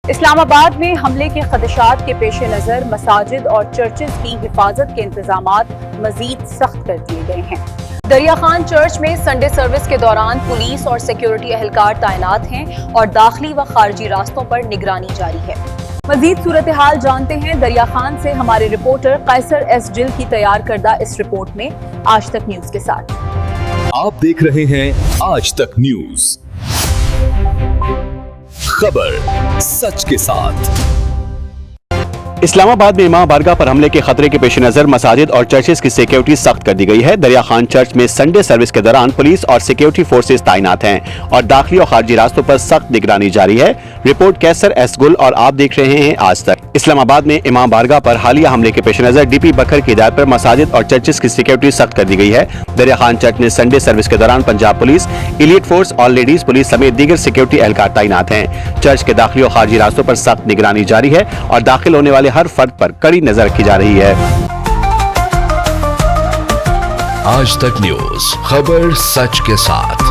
इस्लामाबाद में हमले के खदशात के पेश नजर मसाजिद और चर्चेज की हिफाजत के इंतजामात मजीद सख्त कर दिए गए हैं। दरिया खान चर्च में संडे सर्विस के दौरान पुलिस और सिक्योरिटी अहलकार तैनात हैं और दाखिली व खारजी रास्तों पर निगरानी जारी है। मजीद सूरत हाल जानते हैं दरिया खान से हमारे रिपोर्टर कैसर एस जिल की तैयार करदा इस रिपोर्ट में आज तक न्यूज के साथ। आप देख रहे हैं आज तक न्यूज, खबर सच के साथ। इस्लामाबाद में इमाम बारगाह पर हमले के खतरे के पेश नजर मसाजिद और चर्चेज की सिक्योरिटी सख्त कर दी गई है। दरिया खान चर्च में संडे सर्विस के दौरान पुलिस और सिक्योरिटी फोर्सेज तैनात हैं और दाखिली और खारजी रास्तों पर सख्त निगरानी जारी है। रिपोर्ट कैसर एस गुल और आप देख रहे हैं आज तक। इस्लामाबाद में इमाम बारगाह पर हालिया हमले के पेश नजर डीपी बकर की हिदायत पर मसाजिद और चर्चेज की सिक्योरिटी सख्त कर दी गई है। दरिया खान चर्च में संडे सर्विस के दौरान पंजाब पुलिस, एलीट फोर्स और लेडीज पुलिस समेत दीगर सिक्योरिटी एहलकार तैनात हैं। चर्च के दाखिली और खारजी रास्तों पर सख्त निगरानी जारी है और दाखिल होने वाले हर फर्द पर कड़ी नजर रखी जा रही है। आज तक न्यूज, खबर सच के साथ।